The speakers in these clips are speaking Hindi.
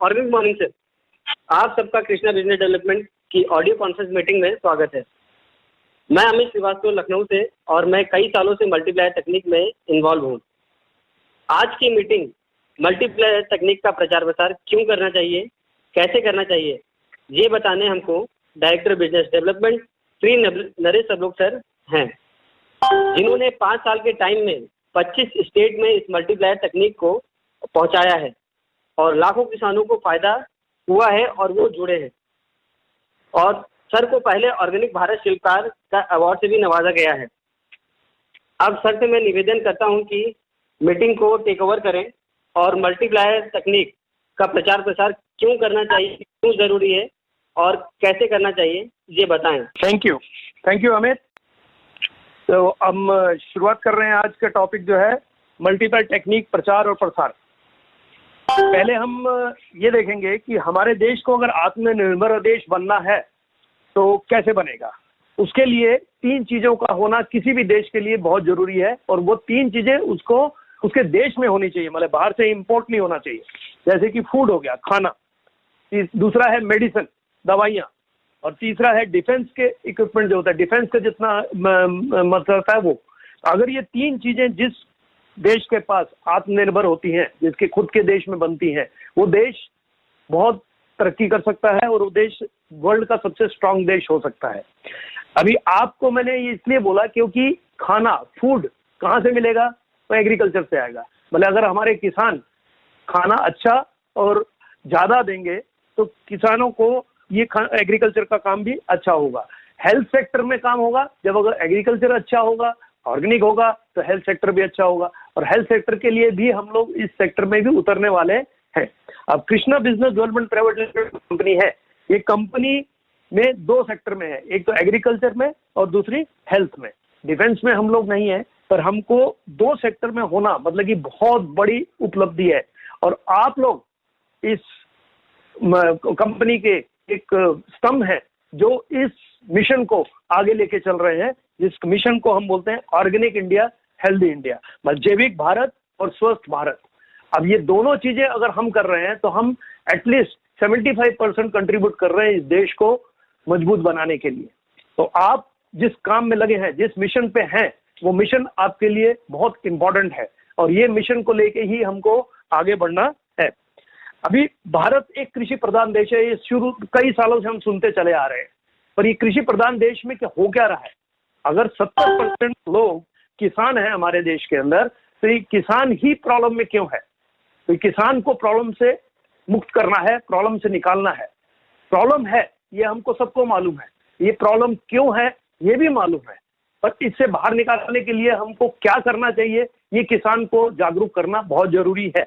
और गुड मॉर्निंग सर। आप सबका कृष्णा बिजनेस डेवलपमेंट की ऑडियो कॉन्फ्रेंस मीटिंग में स्वागत है। मैं अमित श्रीवास्तव लखनऊ से और मैं कई सालों से मल्टीप्लायर तकनीक में इन्वॉल्व हूँ। आज की मीटिंग मल्टीप्लायर तकनीक का प्रचार प्रसार क्यों करना चाहिए, कैसे करना चाहिए, ये बताने हमको director business development Shri Naresh Sablok sir हैं, जिन्होंने 5 साल के टाइम में 25 स्टेट में इस मल्टीप्लायर तकनीक को पहुंचाया है और लाखों किसानों को फायदा हुआ है और वो जुड़े हैं। और सर को पहले ऑर्गेनिक भारत शिल्पकार का अवार्ड से भी नवाजा गया है। अब सर से मैं निवेदन करता हूं कि मीटिंग को टेक ओवर करें और मल्टीप्लायर तकनीक का प्रचार प्रसार क्यों करना चाहिए, क्यों जरूरी है और कैसे करना चाहिए, ये बताएं। Thank you Amit. तो हम शुरुआत कर रहे हैं। आज का टॉपिक जो है मल्टीप्लायर टेक्निक, प्रचार और प्रसार। पहले हम ये देखेंगे कि हमारे देश को अगर आत्मनिर्भर देश बनना है तो कैसे बनेगा। उसके लिए 3 चीजों का होना किसी भी देश के लिए बहुत जरूरी है और वो 3 चीजें उसके देश में होनी चाहिए, मतलब बाहर से इंपोर्ट नहीं होना चाहिए। जैसे कि फूड हो गया, खाना, दूसरा है मेडिसिन, दवाइयाँ, और तीसरा है डिफेंस के इक्विपमेंट जो होता है, डिफेंस का जितना मतलब है वो। अगर ये 3 चीजें जिस देश के पास आत्मनिर्भर होती हैं, जिसके खुद के देश में बनती हैं, वो देश बहुत तरक्की कर सकता है और वो देश वर्ल्ड का सबसे स्ट्रांग देश हो सकता है। अभी आपको मैंने ये इसलिए बोला क्योंकि खाना, फूड कहाँ से मिलेगा, तो एग्रीकल्चर से आएगा। मतलब अगर हमारे किसान खाना अच्छा और ज्यादा देंगे तो किसानों को ये एग्रीकल्चर का काम भी अच्छा होगा। हेल्थ सेक्टर में काम होगा, जब अगर एग्रीकल्चर अच्छा होगा, ऑर्गेनिक होगा, तो हेल्थ सेक्टर भी अच्छा होगा। और हेल्थ सेक्टर के लिए भी हम लोग इस सेक्टर में भी उतरने वाले हैं। अब Krishna business development private limited company है। ये कंपनी में 2 सेक्टर में है, एक तो एग्रीकल्चर में और दूसरी हेल्थ में। डिफेंस में हम लोग नहीं है, पर हमको 2 सेक्टर में होना मतलब कि बहुत बड़ी उपलब्धि है। और आप लोग इस कंपनी के एक स्तंभ है जो इस मिशन को आगे लेके चल रहे हैं, जिस मिशन को हम बोलते हैं ऑर्गेनिक इंडिया, हेल्दी इंडिया, मतलब जैविक भारत और स्वस्थ भारत। अब ये दोनों चीजें अगर हम कर रहे हैं तो हम एटलीस्ट 75% कंट्रीब्यूट कर रहे हैं इस देश को मजबूत बनाने के लिए। तो आप जिस काम में लगे हैं, जिस मिशन पे हैं, वो मिशन आपके लिए बहुत इंपॉर्टेंट है और ये मिशन को लेके ही हमको आगे बढ़ना है। अभी भारत एक कृषि प्रधान देश है। ये शुरू कई सालों से हम सुनते चले आ रहे हैं, पर ये कृषि प्रधान देश में क्या हो क्या रहा है। अगर 70% लोग किसान हैं हमारे देश के अंदर, तो ये किसान ही प्रॉब्लम में क्यों है। तो किसान को प्रॉब्लम से मुक्त करना है, प्रॉब्लम से निकालना है। प्रॉब्लम है ये हमको सबको मालूम है, ये प्रॉब्लम क्यों है ये भी मालूम है, पर इससे बाहर निकालने के लिए हमको क्या करना चाहिए, ये किसान को जागरूक करना बहुत जरूरी है।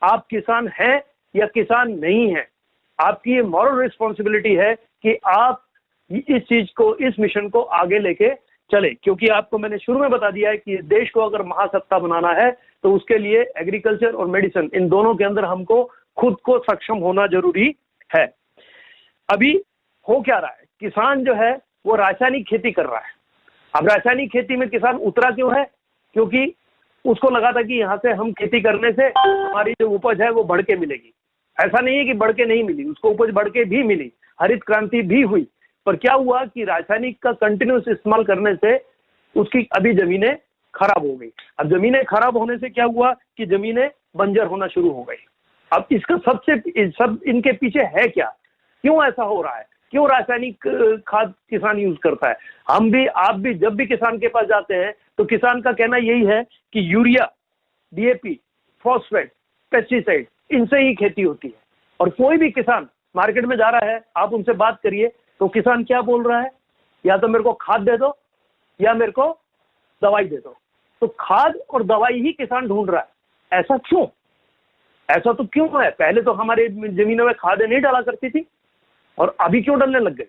आप किसान हैं या किसान नहीं है, आपकी ये मॉरल रिस्पॉन्सिबिलिटी है कि आप इस चीज को, इस मिशन को आगे लेके चले। क्योंकि आपको मैंने शुरू में बता दिया है कि देश को अगर महासत्ता बनाना है तो उसके लिए एग्रीकल्चर और मेडिसिन, इन दोनों के अंदर हमको खुद को सक्षम होना जरूरी है। अभी हो क्या रहा है, किसान जो है वो रासायनिक खेती कर रहा है। अब रासायनिक खेती में किसान उतरा क्यों है, क्योंकि उसको लगा था कि यहाँ से हम खेती करने से हमारी जो उपज है वो बढ़ के मिलेगी। ऐसा नहीं है कि बढ़ के नहीं मिली, उसको उपज बढ़ के भी मिली, हरित क्रांति भी हुई। पर क्या हुआ कि रासायनिक का कंटिन्यूस इस्तेमाल करने से उसकी अभी जमीनें खराब हो गई। अब जमीनें खराब होने से क्या हुआ कि जमीनें बंजर होना शुरू हो गई। अब इसका सब इनके पीछे है क्या, क्यों ऐसा हो रहा है, क्यों रासायनिक खाद किसान यूज करता है। हम भी, आप भी जब भी किसान के पास जाते हैं तो किसान का कहना यही है कि यूरिया, डीएपी, फॉस्फेट, पेस्टिसाइड, इनसे ही खेती होती है। और कोई भी किसान मार्केट में जा रहा है, आप उनसे बात करिए तो किसान क्या बोल रहा है, या तो मेरे को खाद दे दो या मेरे को दवाई दे दो। तो खाद और दवाई ही किसान ढूंढ रहा है। ऐसा क्यों, ऐसा तो क्यों है। पहले तो हमारे जमीनों में खादें नहीं डाला करती थी और अभी क्यों डालने लग गए।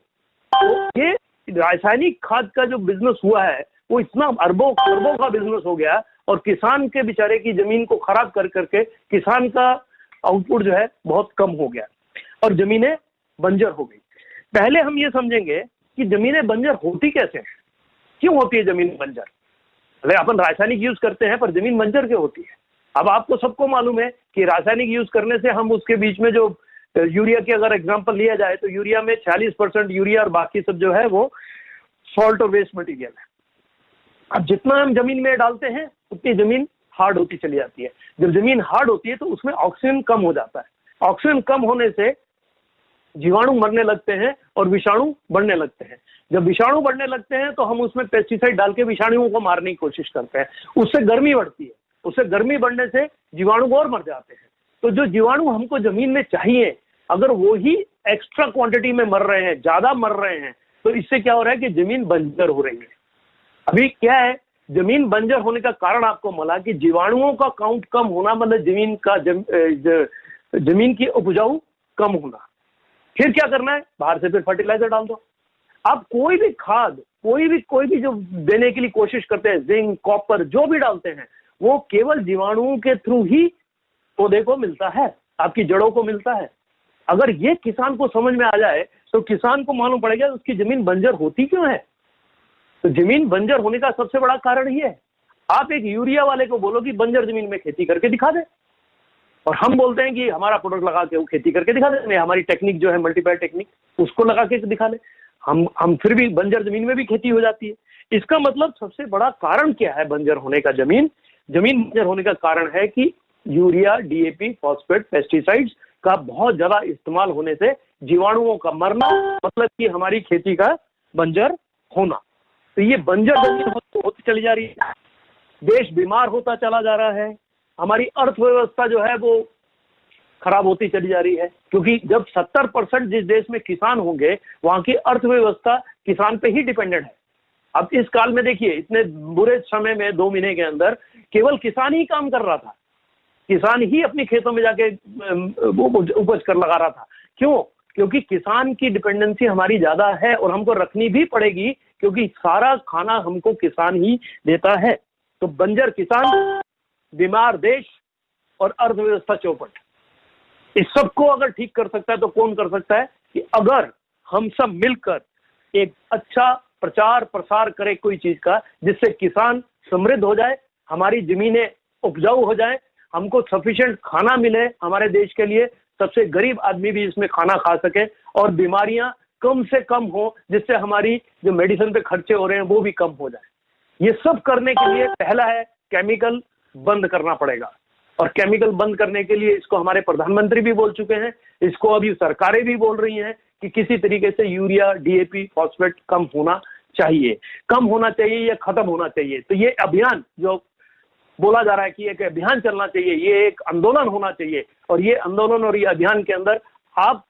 तो ये रासायनिक खाद का जो बिजनेस हुआ है वो इतना अरबों खरबों का बिजनेस हो गया और किसान के बेचारे की जमीन को खराब कर करके किसान का आउटपुट जो है बहुत कम हो गया और जमीनें बंजर हो गई। पहले हम ये समझेंगे कि जमीनें बंजर होती कैसे हैं, क्यों होती है जमीन बंजर। अरे अपन रासायनिक यूज करते हैं पर जमीन बंजर क्यों होती है। अब आपको सबको मालूम है कि रासायनिक यूज करने से हम उसके बीच में जो यूरिया की अगर एग्जांपल लिया जाए तो यूरिया में 46% यूरिया और बाकी सब जो है वो सॉल्ट और वेस्ट मटेरियल है। अब जितना हम जमीन में डालते हैं उतनी जमीन हार्ड होती चली जाती है। जब जमीन हार्ड होती है तो उसमें ऑक्सीजन कम हो जाता है। ऑक्सीजन कम होने से जीवाणु मरने लगते हैं और विषाणु बढ़ने लगते हैं। जब विषाणु बढ़ने लगते हैं तो हम उसमें पेस्टिसाइड डाल के विषाणुओं को मारने की कोशिश करते हैं। उससे गर्मी बढ़ती है, उससे गर्मी बढ़ने से जीवाणु और मर जाते हैं। तो जो जीवाणु हमको जमीन में चाहिए, अगर वो ही एक्स्ट्रा क्वांटिटी में मर रहे हैं, ज्यादा मर रहे हैं, तो इससे क्या हो रहा है कि जमीन बंजर हो रही है। अभी क्या है, जमीन बंजर होने का कारण आपको मिला कि जीवाणुओं का काउंट कम होना, मतलब जमीन की उपजाऊ कम होना। फिर क्या करना है, बाहर से फिर फर्टिलाइजर डाल दो। आप कोई भी खाद, कोई भी जो देने के लिए कोशिश करते हैं, जिंक, कॉपर जो भी डालते हैं, वो केवल जीवाणुओं के थ्रू ही पौधे को मिलता है, आपकी जड़ों को मिलता है। अगर ये किसान को समझ में आ जाए तो किसान को मालूम पड़ेगा उसकी जमीन बंजर होती क्यों है। तो जमीन बंजर होने का सबसे बड़ा कारण ये है। आप एक यूरिया वाले को बोलो कि बंजर जमीन में खेती करके दिखा दे, और हम बोलते हैं कि हमारा प्रोडक्ट लगा के वो खेती करके दिखा दे, हमारी टेक्निक जो है मल्टीप्लाई टेक्निक, उसको लगा के दिखा ले, हम फिर भी बंजर जमीन में भी खेती हो जाती है। इसका मतलब सबसे बड़ा कारण क्या है बंजर होने का? जमीन बंजर होने का कारण है कि यूरिया, डीएपी, फॉस्फेट, पेस्टिसाइड्स का बहुत ज्यादा इस्तेमाल होने से जीवाणुओं का मरना, मतलब कि हमारी खेती का बंजर होना। तो ये बंजर जमीन होती चली जा रही है, देश बीमार होता चला जा रहा है, हमारी अर्थव्यवस्था जो है वो खराब होती चली जा रही है। क्योंकि जब 70% जिस देश में किसान होंगे, वहां की अर्थव्यवस्था किसान पे ही डिपेंडेंट है। अब इस काल में देखिए, इतने बुरे समय में 2 महीने के अंदर केवल किसान ही काम कर रहा था, किसान ही अपनी खेतों में जाके उपज कर लगा रहा था। क्यों? क्योंकि किसान की डिपेंडेंसी हमारी ज्यादा है और हमको रखनी भी पड़ेगी, क्योंकि सारा खाना हमको किसान ही देता है। तो बंजर किसान, बीमार देश और अर्थव्यवस्था चौपट, इस सबको अगर ठीक कर सकता है तो कौन कर सकता है? कि अगर हम सब मिलकर एक अच्छा प्रचार प्रसार करें कोई चीज का, जिससे किसान समृद्ध हो जाए, हमारी जमीनें उपजाऊ हो जाए, हमको सफिशिएंट खाना मिले हमारे देश के लिए, सबसे गरीब आदमी भी इसमें खाना खा सके, और बीमारियां कम से कम हो, जिससे हमारी जो मेडिसिन पे खर्चे हो रहे हैं वो भी कम हो जाए। ये सब करने के लिए पहला है केमिकल बंद करना पड़ेगा। और केमिकल बंद करने के लिए इसको हमारे प्रधानमंत्री भी बोल चुके हैं, इसको अभी सरकारें भी बोल रही हैं कि किसी तरीके से यूरिया, डीएपी, फॉस्फेट कम होना चाहिए या खत्म होना चाहिए। तो ये अभियान जो बोला जा रहा है कि एक अभियान चलना चाहिए, ये एक आंदोलन होना चाहिए, और ये आंदोलन और ये अभियान के अंदर आप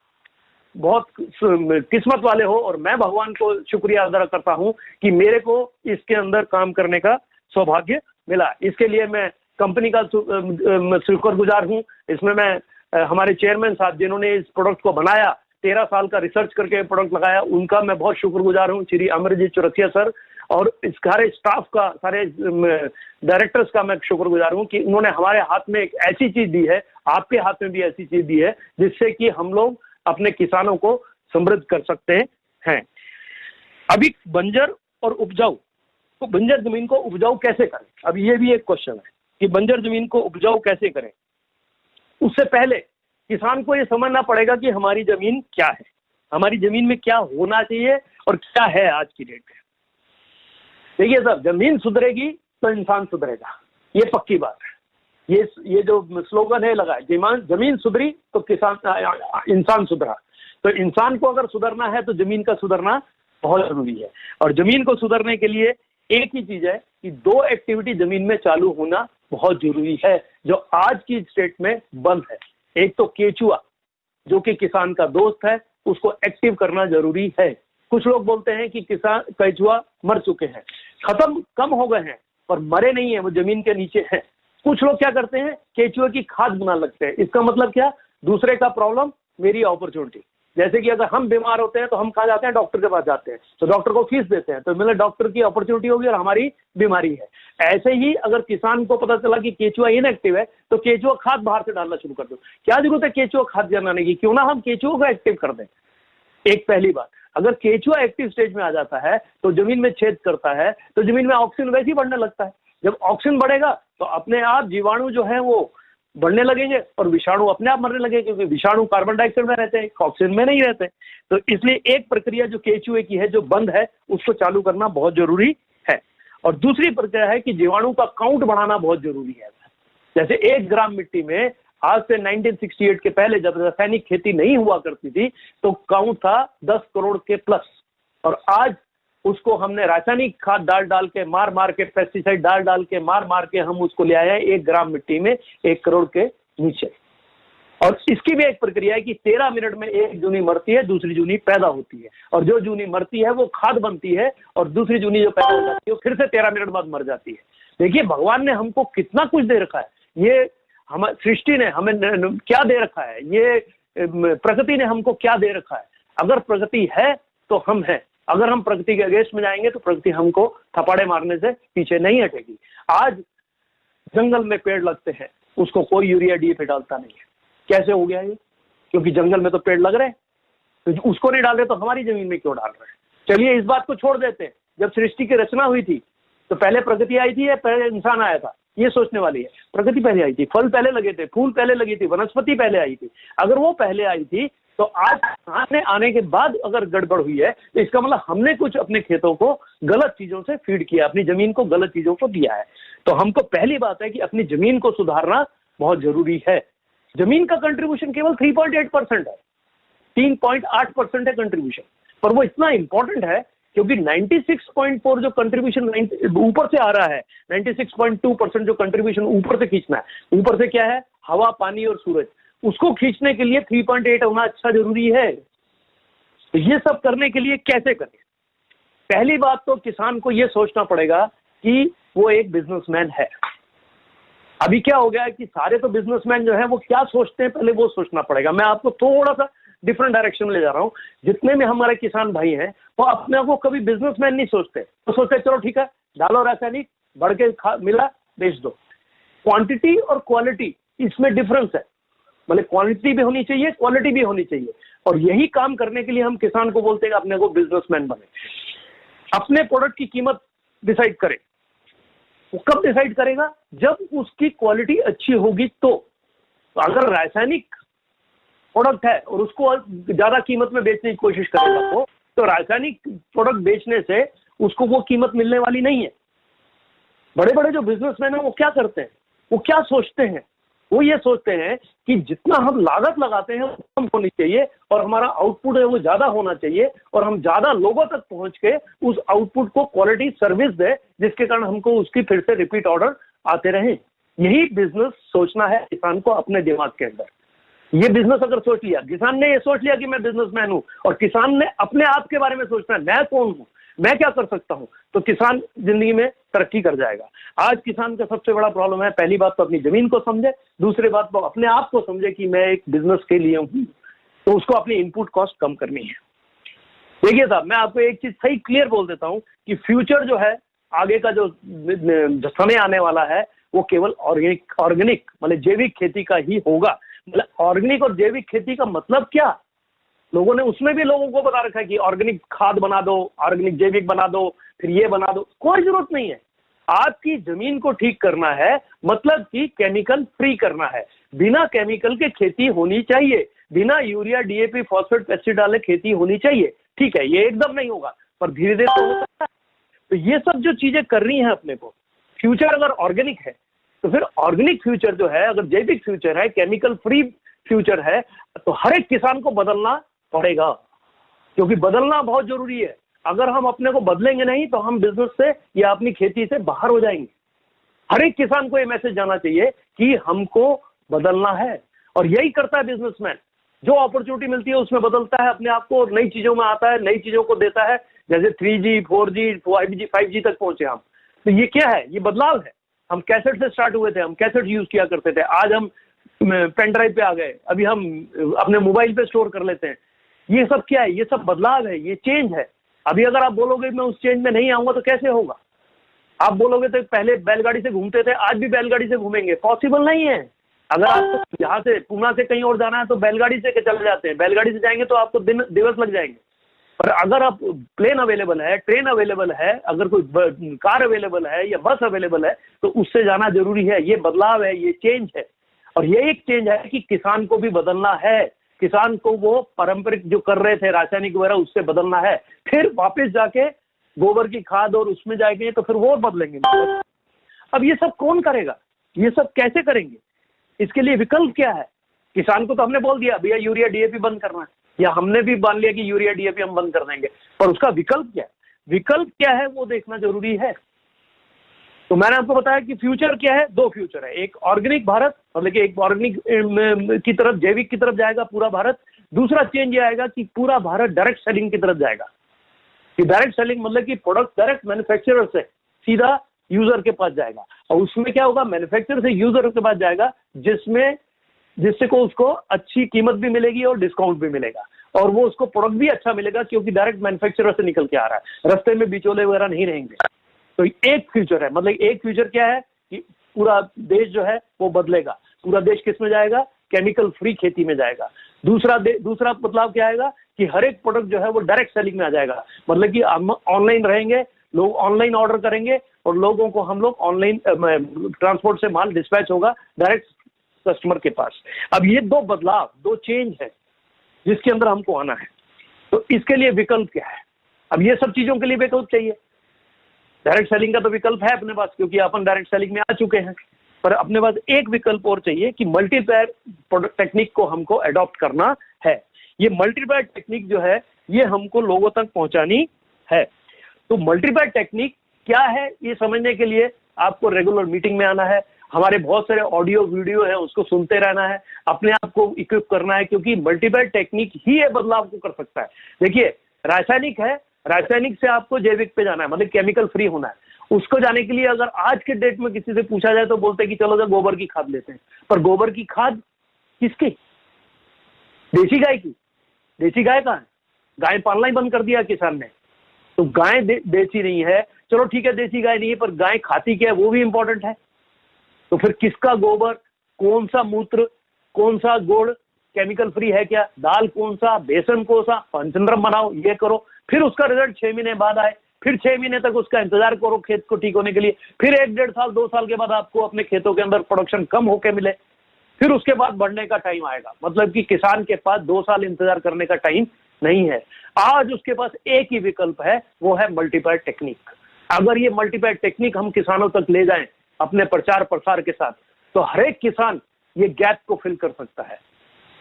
बहुत किस्मत वाले हो, और मैं भगवान को शुक्रिया अदा करता हूं कि मेरे को इसके अंदर काम करने का सौभाग्य मिला। इसके लिए मैं कंपनी का शुक्रगुजार हूं। इसमें मैं हमारे चेयरमैन साहब जिन्होंने इस प्रोडक्ट को बनाया, 13 साल का रिसर्च करके प्रोडक्ट लगाया, उनका मैं बहुत शुक्रगुजार हूं, श्री अमरजीत चौरसिया सर, और इस सारे स्टाफ का, सारे डायरेक्टर्स का मैं शुक्रगुजार हूं कि उन्होंने हमारे हाथ में एक ऐसी चीज दी है, आपके हाथ में भी ऐसी चीज दी है, जिससे कि हम लोग अपने किसानों को समृद्ध कर सकते हैं। अभी बंजर और उपजाऊ, तो बंजर जमीन को उपजाऊ कैसे करें? अब ये भी एक क्वेश्चन है कि बंजर जमीन को उपजाऊ कैसे करें। उससे पहले किसान को ये समझना पड़ेगा कि हमारी जमीन क्या है, हमारी जमीन में क्या होना चाहिए और क्या है आज की डेट में। देखिए साहब, जमीन सुधरेगी तो इंसान सुधरेगा, ये पक्की बात है। ये जो स्लोगन है लगा है, जमीन सुधरी तो इंसान सुधरा। तो इंसान को अगर सुधरना है तो जमीन का सुधरना बहुत जरूरी है। और जमीन को सुधरने के लिए एक ही चीज है कि 2 एक्टिविटी जमीन में चालू होना बहुत जरूरी है, जो आज की स्टेट में बंद है। एक तो केचुआ, जो कि किसान का दोस्त है, उसको एक्टिव करना जरूरी है। कुछ लोग बोलते हैं कि केचुआ मर चुके हैं, कम हो गए हैं, पर मरे नहीं है, वो जमीन के नीचे है। कुछ लोग क्या करते हैं, केचुए की खाद बना लगते हैं। इसका मतलब क्या? दूसरे का प्रॉब्लम मेरी अपॉर्चुनिटी। जैसे कि अगर हम बीमार होते हैं तो हम कहाँ जाते हैं? डॉक्टर के पास जाते हैं, तो डॉक्टर को फीस देते हैं, तो मतलब डॉक्टर की अपॉर्चुनिटी होगी और हमारी बीमारी है। ऐसे ही अगर किसान को पता चला कि केचुआ इनएक्टिव है, तो केचुआ खाद बाहर से डालना शुरू कर दो। क्या जरूरत है केचुआ खाद जमाने की? क्यों ना हम केचुआ को एक्टिव कर दें। एक पहली बात, अगर केचुआ एक्टिव स्टेज में आ जाता है तो जमीन में छेद करता है, तो जमीन में ऑक्सीजन वैसे ही बढ़ने लगता है। जब ऑक्सीजन बढ़ेगा तो अपने आप जीवाणु जो है वो बढ़ने लगेंगे और विषाणु अपने आप मरने लगेंगे, क्योंकि विषाणु कार्बन डाइऑक्साइड में रहते हैं, ऑक्सीजन में नहीं रहते। तो इसलिए एक प्रक्रिया जो केचुए की है, जो बंद है, उसको चालू करना बहुत जरूरी है। और दूसरी प्रक्रिया है कि जीवाणु का काउंट बढ़ाना बहुत जरूरी है। जैसे 1 ग्राम मिट्टी में आज से 1968 के पहले जब रासायनिक खेती नहीं हुआ करती थी तो काउंट था 10 करोड़ के प्लस, और आज उसको हमने रासायनिक खाद डाल के मार के, पेस्टिसाइड डाल के मार के हम उसको ले आए हैं 1 ग्राम मिट्टी में 1 करोड़ के नीचे। और इसकी भी एक प्रक्रिया है कि 13 मिनट में एक जूनी मरती है, दूसरी जूनी पैदा होती है, और जो जूनी मरती है वो खाद बनती है, और दूसरी जूनी जो पैदा हो जाती है वो फिर से 13 मिनट बाद मर जाती है। देखिए भगवान ने हमको कितना कुछ दे रखा है, ये हम सृष्टि ने हमें क्या दे रखा है, ये प्रकृति ने हमको क्या दे रखा है। अगर प्रकृति है तो हम हैं, अगर हम प्रकृति के अगेंस्ट में जाएंगे तो प्रकृति हमको थपाड़े मारने से पीछे नहीं हटेगी। आज जंगल में पेड़ लगते हैं, उसको कोई यूरिया डीएपी डालता नहीं है। कैसे हो गया ये? क्योंकि जंगल में तो पेड़ लग रहे हैं, तो उसको नहीं डाल रहे तो हमारी जमीन में क्यों डाल रहे हैं? चलिए इस बात को छोड़ देते हैं, जब सृष्टि की रचना हुई थी तो पहले प्रकृति आई थी या पहले इंसान आया था? ये सोचने वाली है। प्रकृति पहले आई थी, फल पहले लगे थे, फूल पहले लगी थी, वनस्पति पहले आई थी। अगर वो पहले आई थी तो आज इंसान आने के बाद अगर गड़बड़ हुई है तो इसका मतलब हमने कुछ अपने खेतों को गलत चीजों से फीड किया, अपनी जमीन को गलत चीजों को दिया है। तो हमको पहली बात है कि अपनी जमीन को सुधारना बहुत जरूरी है। जमीन का कंट्रीब्यूशन केवल 3.8% है, 3.8% है कंट्रीब्यूशन, पर वो इतना इंपॉर्टेंट है क्योंकि 96.4 जो कंट्रीब्यूशन ऊपर से आ रहा है, 96.2% जो कंट्रीब्यूशन ऊपर से खींचना है। ऊपर से क्या है? हवा, पानी और सूरज। उसको खींचने के लिए 3.8 होना अच्छा जरूरी है। तो ये सब करने के लिए कैसे करें? पहली बात तो किसान को ये सोचना पड़ेगा कि वो एक बिजनेसमैन है। अभी क्या हो गया है कि सारे तो बिजनेसमैन जो है वो क्या सोचते हैं, पहले वो सोचना पड़ेगा। मैं आपको थोड़ा सा डिफरेंट डायरेक्शन में ले जा रहा हूं। जितने में हमारे किसान भाई हैं वो अपने आप को कभी बिजनेसमैन नहीं सोचते। तो सोचते चलो ठीक है, डालो रासायनिक, बढ़ के मिला बेच दो। क्वांटिटी और क्वालिटी इसमें डिफरेंस है, मतलब क्वांटिटी भी होनी चाहिए, क्वालिटी भी होनी चाहिए। और यही काम करने के लिए हम किसान को बोलते हैं कि अपने को बिजनेसमैन बने, अपने प्रोडक्ट की कीमत डिसाइड करे। वो कब डिसाइड करेगा? जब उसकी क्वालिटी अच्छी होगी। तो अगर रासायनिक प्रोडक्ट है और उसको ज्यादा कीमत में बेचने की कोशिश करेगा तो रासायनिक प्रोडक्ट बेचने से उसको वो कीमत मिलने वाली नहीं है। बड़े बड़े जो बिजनेसमैन हैं वो क्या करते हैं, वो क्या सोचते हैं? वो ये सोचते हैं कि जितना हम लागत लगाते हैं वो कम होनी चाहिए और हमारा आउटपुट है वो ज्यादा होना चाहिए, और हम ज्यादा लोगों तक पहुंच के उस आउटपुट को क्वालिटी सर्विस दे, जिसके कारण हमको उसकी फिर से रिपीट ऑर्डर आते रहें। यही बिजनेस सोचना है किसान को अपने दिमाग के अंदर। ये बिजनेस अगर सोच लिया, किसान ने ये सोच लिया कि मैं बिजनेसमैन हूं, और किसान ने अपने आप के बारे में सोचना है मैं कौन हूं, मैं क्या कर सकता हूं, तो किसान जिंदगी में तरक्की कर जाएगा। आज किसान का सबसे बड़ा प्रॉब्लम है, पहली बात तो अपनी जमीन को समझे, दूसरी बात तो अपने आप को समझे कि मैं एक बिजनेस के लिए हूं, तो उसको अपनी इनपुट कॉस्ट कम करनी है। देखिए साहब, मैं आपको एक चीज सही क्लियर बोल देता हूं कि फ्यूचर जो है, आगे का जो समय आने वाला है वो केवल ऑर्गेनिक मतलब जैविक खेती का ही होगा। मतलब ऑर्गेनिक और जैविक खेती का मतलब क्या? लोगों ने उसमें भी लोगों को बता रखा है कि ऑर्गेनिक खाद बना दो, ऑर्गेनिक जैविक बना दो, फिर ये बना दो। कोई जरूरत नहीं है। आपकी जमीन को ठीक करना है, मतलब कि केमिकल फ्री करना है। बिना केमिकल के खेती होनी चाहिए, बिना यूरिया डीएपी फॉस्फेट पेस्टिसाइड डाले खेती होनी चाहिए। ठीक है, ये एकदम नहीं होगा पर धीरे धीरे तो हो सकता है। तो ये सब जो चीजें कर रही हैं अपने को, फ्यूचर अगर ऑर्गेनिक है तो फिर ऑर्गेनिक फ्यूचर जो है, अगर जैविक फ्यूचर है, केमिकल फ्री फ्यूचर है, तो हर एक किसान को बदलना पड़ेगा, क्योंकि बदलना बहुत जरूरी है। अगर हम अपने को बदलेंगे नहीं तो हम बिजनेस से या अपनी खेती से बाहर हो जाएंगे। हर एक किसान को यह मैसेज जाना चाहिए कि हमको बदलना है, और यही करता है बिजनेसमैन। जो अपॉर्चुनिटी मिलती है उसमें बदलता है अपने आप को, नई चीजों में आता है, नई चीजों को देता है। जैसे 3G 4G 5G तक पहुंचे हम, तो ये क्या है? ये बदलाव है। हम कैसेट से स्टार्ट हुए थे, हम कैसेट यूज किया करते थे, आज हम पेन ड्राइव पे आ गए, अभी हम अपने मोबाइल पे स्टोर कर लेते हैं। ये सब क्या है? ये सब बदलाव है, ये चेंज है। अभी अगर आप बोलोगे मैं उस चेंज में नहीं आऊंगा तो कैसे होगा? आप बोलोगे तो पहले बैलगाड़ी से घूमते थे, आज भी बैलगाड़ी से घूमेंगे, पॉसिबल नहीं है। अगर आपको यहाँ से पूना से कहीं और जाना है तो बैलगाड़ी से चले जाते हैं, बैलगाड़ी से जाएंगे तो आपको दिवस लग जाएंगे। पर अगर आप प्लेन अवेलेबल है, ट्रेन अवेलेबल है, अगर कोई कार अवेलेबल है या बस अवेलेबल है तो उससे जाना जरूरी है। ये बदलाव है, ये चेंज है। और ये एक चेंज है कि किसान को भी बदलना है, किसान को वो पारंपरिक जो कर रहे थे रासायनिक वगैरह उससे बदलना है, फिर वापस जाके गोबर की खाद और उसमें जाएंगे तो फिर वो बदलेंगे। अब ये सब कौन करेगा, ये सब कैसे करेंगे, इसके लिए विकल्प क्या है? किसान को तो हमने बोल दिया भैया यूरिया डीएपी बंद करना है, या हमने भी मान लिया कि यूरिया डीएपी हम बंद कर देंगे, पर उसका विकल्प क्या है? विकल्प क्या है वो देखना जरूरी है। तो मैंने आपको बताया कि फ्यूचर क्या है, दो फ्यूचर है, एक ऑर्गेनिक भारत, मतलब कि एक ऑर्गेनिक की तरफ, जैविक की तरफ जाएगा पूरा भारत। दूसरा चेंज ये आएगा कि पूरा भारत डायरेक्ट सेलिंग की तरफ जाएगा, कि डायरेक्ट सेलिंग मतलब कि प्रोडक्ट डायरेक्ट मैन्युफैक्चरर से सीधा यूजर के पास जाएगा। और उसमें क्या होगा, मैन्युफैक्चरर से यूजर के पास जाएगा, जिससे को उसको अच्छी कीमत भी मिलेगी और डिस्काउंट भी मिलेगा, और वो उसको प्रोडक्ट भी अच्छा मिलेगा क्योंकि डायरेक्ट मैन्युफैक्चरर से निकल के आ रहा है, रास्ते में बिचौले वगैरह नहीं रहेंगे। तो एक फ्यूचर है, मतलब एक फ्यूचर क्या है कि पूरा देश जो है वो बदलेगा, पूरा देश किस में जाएगा, केमिकल फ्री खेती में जाएगा। दूसरा बदलाव क्या आएगा कि हर एक प्रोडक्ट जो है वो डायरेक्ट सेलिंग में आ जाएगा, मतलब कि हम ऑनलाइन रहेंगे, लोग ऑनलाइन ऑर्डर करेंगे और लोगों को हम लोग ऑनलाइन ट्रांसपोर्ट से माल डिस्पैच होगा डायरेक्ट कस्टमर के पास। अब ये दो बदलाव, दो चेंज है जिसके अंदर हमको आना है। तो इसके लिए विकल्प क्या है? अब ये सब चीजों के लिए विकल्प चाहिए। डायरेक्ट सेलिंग का तो विकल्प है अपने पास क्योंकि अपन डायरेक्ट सेलिंग में आ चुके हैं, पर अपने पास एक विकल्प और चाहिए कि मल्टीप्लायर प्रोडक्ट टेक्निक को हमको अडॉप्ट करना है। ये मल्टीप्लायर टेक्निक जो है ये हमको लोगों तक पहुंचानी है। तो मल्टीप्लायर टेक्निक क्या है ये समझने के लिए आपको रेगुलर मीटिंग में आना है, हमारे बहुत सारे ऑडियो वीडियो है उसको सुनते रहना है, अपने आप को इक्विप करना है, क्योंकि मल्टीप्लायर टेक्निक ही ये बदलाव को कर सकता है। देखिए रासायनिक है, रासायनिक से आपको जैविक पे जाना है, मतलब केमिकल फ्री होना है। उसको जाने के लिए अगर आज के डेट में किसी से पूछा जाए तो बोलते हैं कि चलो गोबर की खाद लेते हैं, पर गोबर की खाद किसकी? देसी गाय की। देसी गाय कहाँ है? गाय पालना ही बंद कर दिया किसान ने। तो गाय देसी नहीं है, चलो ठीक है देसी गाय नहीं है, पर गाय खाती क्या है वो भी इंपॉर्टेंट है। तो फिर किसका गोबर, कौन सा मूत्र, कौन सा गुड़ केमिकल फ्री है क्या, दाल कौन सा, बेसन कौन सा, पंचंद्रम बनाओ, ये करो, फिर उसका रिजल्ट 6 महीने बाद आए, फिर 6 महीने तक उसका इंतजार करो खेत को ठीक होने के लिए, फिर 1-1.5 साल 2 साल के बाद आपको अपने खेतों के अंदर प्रोडक्शन कम होके मिले, फिर उसके बाद बढ़ने का टाइम आएगा। मतलब कि किसान के पास 2 साल इंतजार करने का टाइम नहीं है। आज उसके पास एक ही विकल्प है, वो है मल्टीप्लायर टेक्निक। अगर ये मल्टीप्लायर टेक्निक हम किसानों तक ले जाएं अपने प्रचार प्रसार के साथ, तो हर एक किसान ये गैप को फिल कर सकता है,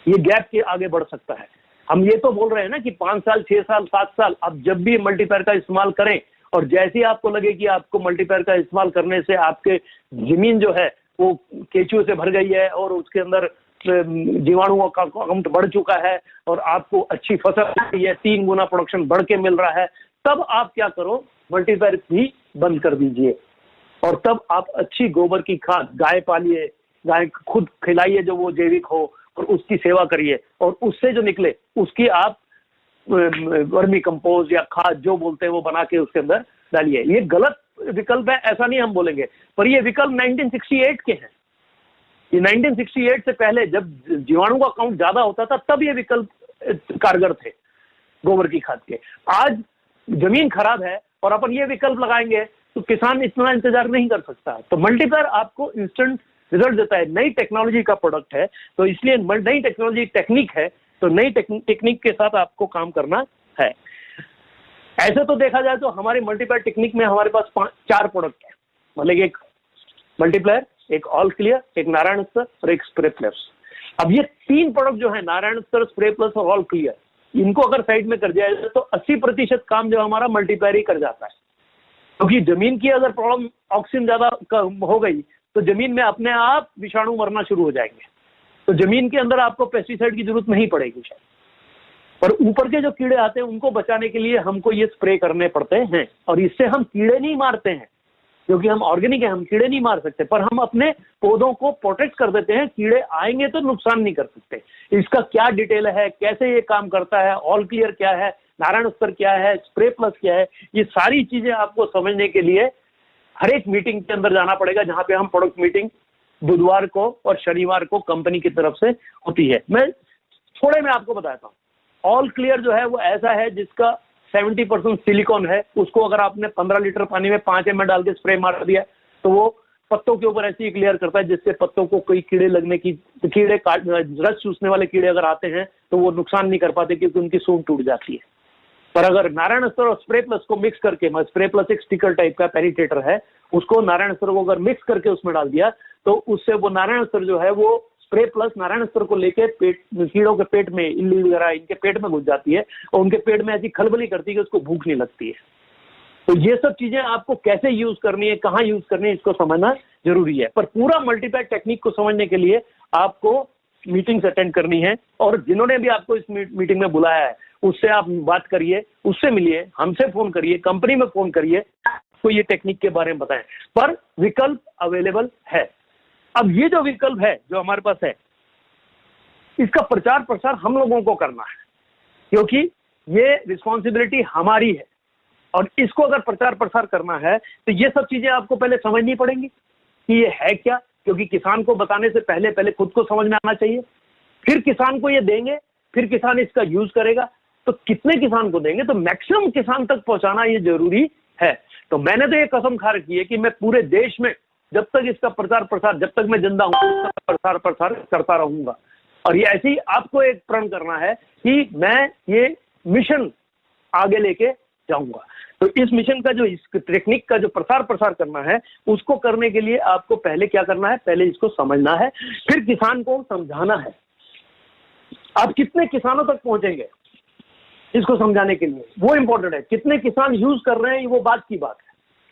ये गैप के आगे बढ़ सकता है। हम ये तो बोल रहे हैं ना कि 5 साल 6 साल 7 साल आप जब भी मल्टीप्लायर का इस्तेमाल करें, और जैसे ही आपको लगे कि आपको मल्टीप्लायर का इस्तेमाल करने से आपके जमीन जो है वो केचुए से भर गई है और उसके अंदर जीवाणुओं का काउंट बढ़ चुका है और आपको अच्छी फसल है, 3 गुना प्रोडक्शन बढ़ के मिल रहा है, तब आप क्या करो, मल्टीप्लायर भी बंद कर दीजिए और तब आप अच्छी गोबर की खाद, गाय पालिए, गाय खुद खिलाइए जो वो जैविक हो, और उसकी सेवा करिए, और उससे जो निकले उसकी आप वर्मी कंपोस्ट या खाद जो बोलते हैं वो बना के उसके अंदर डालिए। ये गलत विकल्प है ऐसा नहीं हम बोलेंगे, पर ये विकल्प 1968 के हैं। ये 1968 से पहले जब जीवाणु का काउंट ज्यादा होता था तब ये विकल्प कारगर थे गोबर की खाद के। आज जमीन खराब है और अपन ये विकल्प लगाएंगे तो किसान इतना इंतजार नहीं कर सकता। तो मल्टीप्लायर आपको इंस्टेंट रिजल्ट देता है, नई टेक्नोलॉजी का प्रोडक्ट है, तो इसलिए नई टेक्नोलॉजी टेक्निक है, तो नई टेक्निक के साथ आपको काम करना है। ऐसे तो देखा जाए तो हमारी मल्टीप्लायर टेक्निक में हमारे पास 4 प्रोडक्ट है, मतलब एक मल्टीप्लायर, एक ऑल क्लियर, एक नारायण स्तर और एक स्प्रे प्लस। अब ये 3 प्रोडक्ट जो है नारायण स्तर, स्प्रे प्लस और ऑल क्लियर, इनको अगर साइड में कर दिया जाए तो 80% काम जो हमारा मल्टीप्लायर ही कर जाता है। क्योंकि जमीन की अगर प्रॉब्लम ऑक्सीजन ज्यादा हो गई तो जमीन में अपने आप विषाणु मरना शुरू हो जाएंगे, तो जमीन के अंदर आपको पेस्टिसाइड की जरूरत नहीं पड़ेगी शायद। पर ऊपर के जो कीड़े आते हैं उनको बचाने के लिए हमको ये स्प्रे करने पड़ते हैं, और इससे हम कीड़े नहीं मारते हैं क्योंकि हम ऑर्गेनिक है, हम कीड़े नहीं मार सकते, पर हम अपने पौधों को प्रोटेक्ट कर देते हैं, कीड़े आएंगे तो नुकसान नहीं कर सकते। इसका क्या डिटेल है, कैसे ये काम करता है, ऑल क्लियर क्या है, नारायण स्तर क्या है, स्प्रे प्लस क्या है, ये सारी चीजें आपको समझने के लिए हर एक मीटिंग के अंदर जाना पड़ेगा, जहां पे हम प्रोडक्ट मीटिंग बुधवार को और शनिवार को कंपनी की तरफ से होती है। मैं थोड़े में आपको बताता हूँ। ऑल क्लियर जो है वो ऐसा है जिसका 70% सिलिकॉन है, उसको अगर आपने 15 लीटर पानी में 5 ml डाल के स्प्रे मार दिया तो वो पत्तों के ऊपर ऐसी एक लेयर करता है जिससे पत्तों को कोई कीड़े लगने की, कीड़े काट, रस चूसने वाले कीड़े अगर आते हैं तो वो नुकसान नहीं कर पाते क्योंकि उनकी सूंड टूट जाती है। पर अगर नारायण अस्त्र और स्प्रे प्लस को मिक्स करके, स्प्रे प्लस एक स्टिकर टाइप का पेनिट्रेटर है, उसको नारायण अस्त्र को अगर मिक्स करके उसमें डाल दिया तो उससे वो नारायण अस्त्र जो है वो स्प्रे प्लस नारायण अस्त्र को लेके कीड़ों के पेट में, इल्ली वगैरह इनके पेट में घुस जाती है और उनके पेट में ऐसी खलबली करती है कि उसको भूख नहीं लगती है। तो ये सब चीजें आपको कैसे यूज करनी है, कहाँ यूज करनी है, इसको समझना जरूरी है। पर पूरा मल्टीपैक टेक्निक को समझने के लिए आपको मीटिंग्स अटेंड करनी है और जिन्होंने भी आपको इस मीटिंग में बुलाया है उससे आप बात करिए, उससे मिलिए, हमसे फोन करिए, कंपनी में फोन करिए, आपको ये टेक्निक के बारे में बताएं। पर विकल्प अवेलेबल है। अब ये जो विकल्प है जो हमारे पास है, इसका प्रचार प्रसार हम लोगों को करना है क्योंकि ये रिस्पॉन्सिबिलिटी हमारी है और इसको अगर प्रचार प्रसार करना है तो ये सब चीजें आपको पहले समझनी पड़ेंगी कि ये है क्या, क्योंकि किसान को बताने से पहले पहले खुद को समझ में आना चाहिए, फिर किसान को ये देंगे, फिर किसान इसका यूज करेगा। तो कितने किसान को देंगे, तो मैक्सिमम किसान तक पहुंचाना ये जरूरी है। तो मैंने तो ये कसम खा रखी है कि मैं पूरे देश में जब तक इसका प्रचार प्रसार, जब तक मैं जिंदा हूं इसका प्रचार प्रसार करता रहूंगा। और ये ऐसे ही आपको एक प्रण करना है कि मैं ये मिशन आगे लेके जाऊंगा। तो इस मिशन का जो, इस टेक्निक का जो प्रसार प्रसार करना है, उसको करने के लिए आपको पहले क्या करना है, पहले इसको समझना है, फिर किसान को समझाना है। आप कितने किसानों तक पहुंचेंगे इसको समझाने के लिए, वो इंपॉर्टेंट है। कितने किसान यूज कर रहे हैं वो बात की बात है।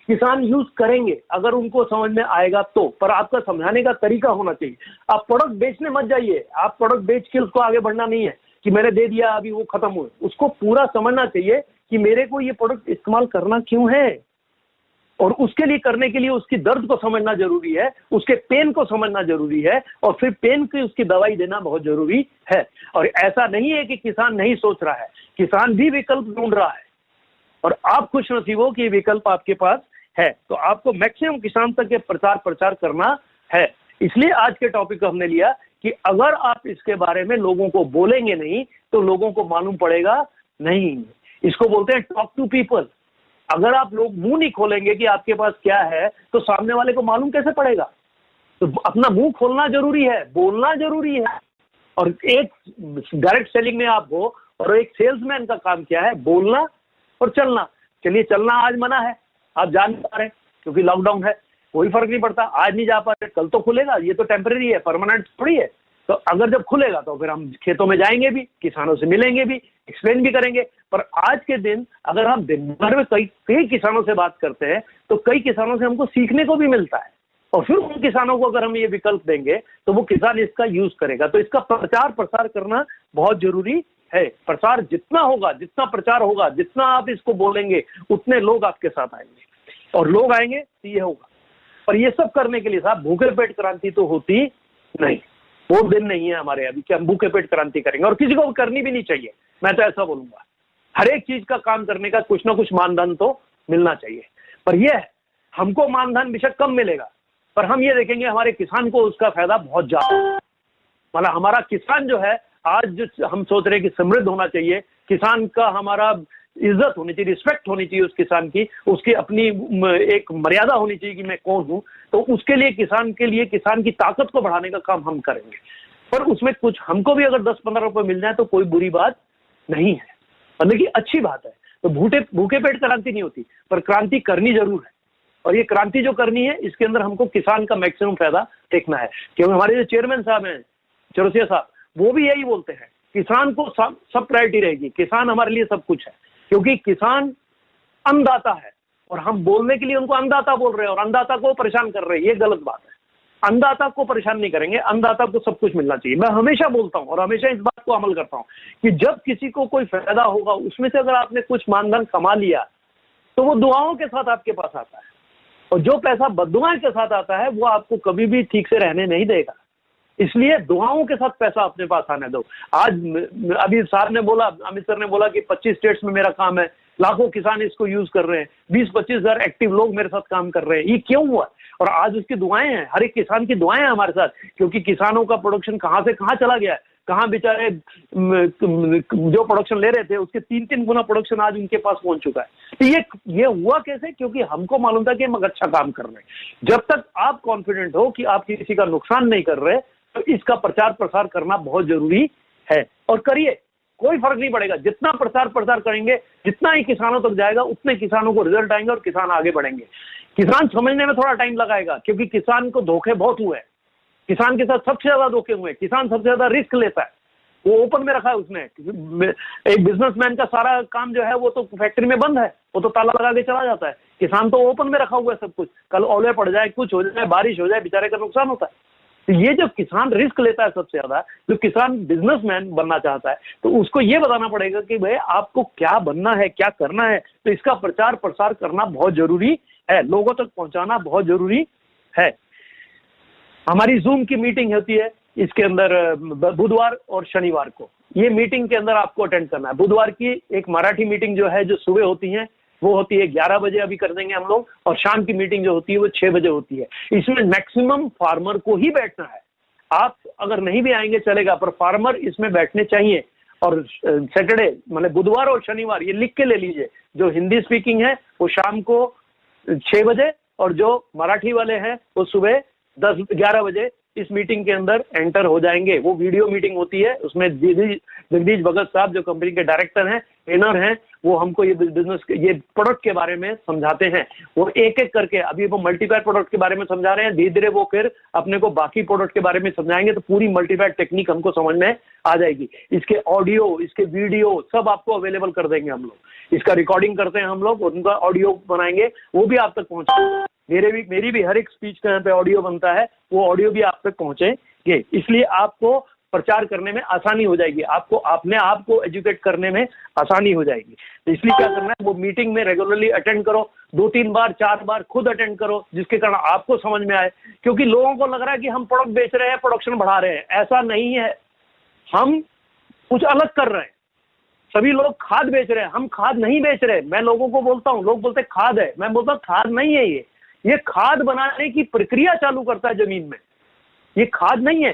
किसान यूज करेंगे अगर उनको समझ में आएगा तो, पर आपका समझाने का तरीका होना चाहिए। आप प्रोडक्ट बेचने मत जाइए, आप प्रोडक्ट बेच के उसको आगे बढ़ना नहीं है कि मैंने दे दिया अभी वो खत्म हुए। उसको पूरा समझना चाहिए कि मेरे को ये प्रोडक्ट इस्तेमाल करना क्यों है, और उसके लिए करने के लिए उसकी दर्द को समझना जरूरी है, उसके पेन को समझना जरूरी है, और फिर पेन की उसकी दवाई देना बहुत जरूरी है। और ऐसा नहीं है कि किसान नहीं सोच रहा है, किसान भी विकल्प ढूंढ रहा है और आप खुश नसीब हो कि विकल्प आपके पास है। तो आपको मैक्सिमम किसान तक ये प्रचार प्रचार करना है। इसलिए आज के टॉपिक को हमने लिया कि अगर आप इसके बारे में लोगों को बोलेंगे नहीं तो लोगों को मालूम पड़ेगा नहीं। इसको बोलते हैं टॉक टू पीपल। अगर आप लोग मुंह नहीं खोलेंगे कि आपके पास क्या है तो सामने वाले को मालूम कैसे पड़ेगा। तो अपना मुंह खोलना जरूरी है, बोलना जरूरी है। और एक डायरेक्ट सेलिंग में आप हो, और एक सेल्समैन का काम क्या है, बोलना और चलना। चलिए चलना आज मना है, आप जा नहीं पा रहे क्योंकि लॉकडाउन है, कोई फर्क नहीं पड़ता, आज नहीं जा पा रहे, कल तो खुलेगा, ये तो टेम्परेरी है, परमानेंट थोड़ी है। तो अगर जब खुलेगा तो फिर हम खेतों में जाएंगे भी, किसानों से मिलेंगे भी, एक्सप्लेन भी करेंगे। पर आज के दिन अगर हम दिन भर में कई किसानों से बात करते हैं तो कई किसानों से हमको सीखने को भी मिलता है, और फिर उन किसानों को अगर हम ये विकल्प देंगे तो वो किसान इसका यूज करेगा। तो इसका प्रचार प्रसार करना बहुत जरूरी है। प्रसार जितना होगा, जितना प्रचार होगा, जितना आप इसको बोलेंगे, उतने लोग आपके साथ आएंगे, और लोग आएंगे तो ये होगा। पर ये सब करने के लिए साहब भूखे पेट क्रांति तो होती नहीं, वो दिन नहीं है हमारे अभी कि हम भूखे पेट क्रांति करेंगे, और किसी को करनी भी नहीं चाहिए। मैं तो ऐसा बोलूंगा, हर एक चीज का काम करने का कुछ ना कुछ मानधन तो मिलना चाहिए। पर यह हमको मानधन बेशक कम मिलेगा, पर हम ये देखेंगे हमारे किसान को उसका फायदा बहुत ज्यादा। मतलब हमारा किसान जो है आज जो हम सोच रहे हैं कि समृद्ध होना चाहिए, किसान का हमारा इज्जत होनी चाहिए, रिस्पेक्ट होनी चाहिए उस किसान की, उसकी अपनी एक मर्यादा होनी चाहिए कि मैं कौन हूं। तो उसके लिए किसान की ताकत को बढ़ाने का काम हम करेंगे। पर उसमें कुछ हमको भी अगर 10-15 रुपए मिल जाए तो कोई बुरी बात नहीं है, मतलब कि अच्छी बात है। तो भूखे पेट क्रांति नहीं होती, पर क्रांति करनी जरूर है। और ये क्रांति जो करनी है इसके अंदर हमको किसान का मैक्सिमम फायदा देखना है। क्योंकि हमारे जो चेयरमैन साहब हैं, चौरसिया साहब, वो भी यही बोलते हैं, किसान को सब प्रायोरिटी रहेगी, किसान हमारे लिए सब कुछ है। क्योंकि किसान अन्नदाता है और हम बोलने के लिए उनको अन्नदाता बोल रहे हैं और अन्नदाता को परेशान कर रहे हैं, ये गलत बात है। अन्नदाता को परेशान नहीं करेंगे, अन्नदाता को सब कुछ मिलना चाहिए। मैं हमेशा बोलता हूं और हमेशा इस बात को अमल करता हूं कि जब किसी को कोई फायदा होगा, उसमें से अगर आपने कुछ मानधन कमा लिया तो वो दुआओं के साथ आपके पास आता है, और जो पैसा बद्दुआ के साथ आता है वो आपको कभी भी ठीक से रहने नहीं देगा। इसलिए दुआओं के साथ पैसा अपने पास आने दो। आज अभी साहब ने बोला, अमित सर ने बोला कि 25 स्टेट्स में मेरा काम है, लाखों किसान इसको यूज कर रहे हैं, 20-25 हजार एक्टिव लोग मेरे साथ काम कर रहे हैं। ये क्यों हुआ? और आज उसकी दुआएं हैं, हर एक किसान की दुआएं हैं हमारे साथ, क्योंकि किसानों का प्रोडक्शन कहां से कहां चला गया है। कहाँ बेचारे जो प्रोडक्शन ले रहे थे उसके 3-3 गुना प्रोडक्शन आज उनके पास पहुंच चुका है। तो ये हुआ कैसे? क्योंकि हमको मालूम था कि हम अच्छा काम कर रहे हैं। जब तक आप कॉन्फिडेंट हो कि आप किसी का नुकसान नहीं कर रहे, तो इसका प्रचार प्रसार करना बहुत जरूरी है, और करिए, कोई फर्क नहीं पड़ेगा। जितना प्रचार प्रसार करेंगे, जितना ही किसानों तक जाएगा, उतने किसानों को रिजल्ट आएंगे और किसान आगे बढ़ेंगे। किसान समझने में थोड़ा टाइम लगाएगा, क्योंकि किसान को धोखे बहुत हुए हैं। किसान के साथ सबसे ज्यादा धोखे हुए। किसान सबसे ज्यादा रिस्क लेता है, वो ओपन में रखा है उसने। एक बिजनेसमैन का सारा काम जो है वो तो फैक्ट्री में बंद है, वो तो ताला लगा के चला जाता है। किसान तो ओपन में रखा हुआ है सब कुछ, कल ओले पड़ जाए, कुछ हो जाए, बारिश हो जाए, बेचारे का नुकसान होता है। तो ये जो किसान रिस्क लेता है सबसे ज्यादा, जो किसान बिजनेसमैन बनना चाहता है, तो उसको ये बताना पड़ेगा कि भाई आपको क्या बनना है, क्या करना है। तो इसका प्रचार प्रसार करना बहुत जरूरी है, लोगों तक पहुंचाना बहुत जरूरी है। हमारी जूम की मीटिंग होती है, इसके अंदर बुधवार और शनिवार को, ये मीटिंग के अंदर आपको अटेंड करना है। बुधवार की एक मराठी मीटिंग जो है, जो सुबह होती है, वो होती है 11 बजे, अभी कर देंगे हम लोग, और शाम की मीटिंग जो होती है वो 6 बजे होती है। इसमें मैक्सिमम फार्मर को ही बैठना है। आप अगर नहीं भी आएंगे चलेगा, पर फार्मर इसमें बैठने चाहिए। और सैटरडे मतलब बुधवार और शनिवार, ये लिख के ले लीजिए, जो हिंदी स्पीकिंग है वो शाम को 6 बजे, और जो मराठी वाले हैं वो सुबह 10-11 बजे इस मीटिंग के अंदर एंटर हो जाएंगे। वो वीडियो मीटिंग होती है, उसमें जगदीश भगत साहब जो कंपनी के डायरेक्टर हैं, ट्रेनर हैं, वो हमको ये बिजनेस, ये प्रोडक्ट के बारे में समझाते हैं। वो एक एक करके, अभी वो मल्टीप्लायर प्रोडक्ट के बारे में समझा रहे हैं, धीरे धीरे वो फिर अपने को बाकी प्रोडक्ट के बारे में समझाएंगे, तो पूरी मल्टीप्लायर टेक्निक हमको समझ में आ जाएगी। इसके ऑडियो, इसके वीडियो सब आपको अवेलेबल कर देंगे हम लोग। इसका रिकॉर्डिंग करते हैं हम लोग, उनका ऑडियो बनाएंगे, वो भी आप तक पहुंचाएंगे। मेरी भी हर एक स्पीच का यहाँ पे ऑडियो बनता है, वो ऑडियो भी आप तक पहुंचेंगे। इसलिए आपको प्रचार करने में आसानी हो जाएगी, आपको अपने आप को एजुकेट करने में आसानी हो जाएगी। तो इसलिए क्या करना है, वो मीटिंग में रेगुलरली अटेंड करो, 2-3 बार 4 बार खुद अटेंड करो, जिसके कारण आपको समझ में आए। क्योंकि लोगों को लग रहा है कि हम प्रोडक्ट बेच रहे हैं, प्रोडक्शन बढ़ा रहे हैं, ऐसा नहीं है। हम कुछ अलग कर रहे हैं। सभी लोग खाद बेच रहे हैं, हम खाद नहीं बेच रहे। मैं लोगों को बोलता हूँ, लोग बोलते खाद है, मैं बोलता हूँ खाद नहीं है। ये खाद बनाने की प्रक्रिया चालू करता है जमीन में। ये खाद नहीं है,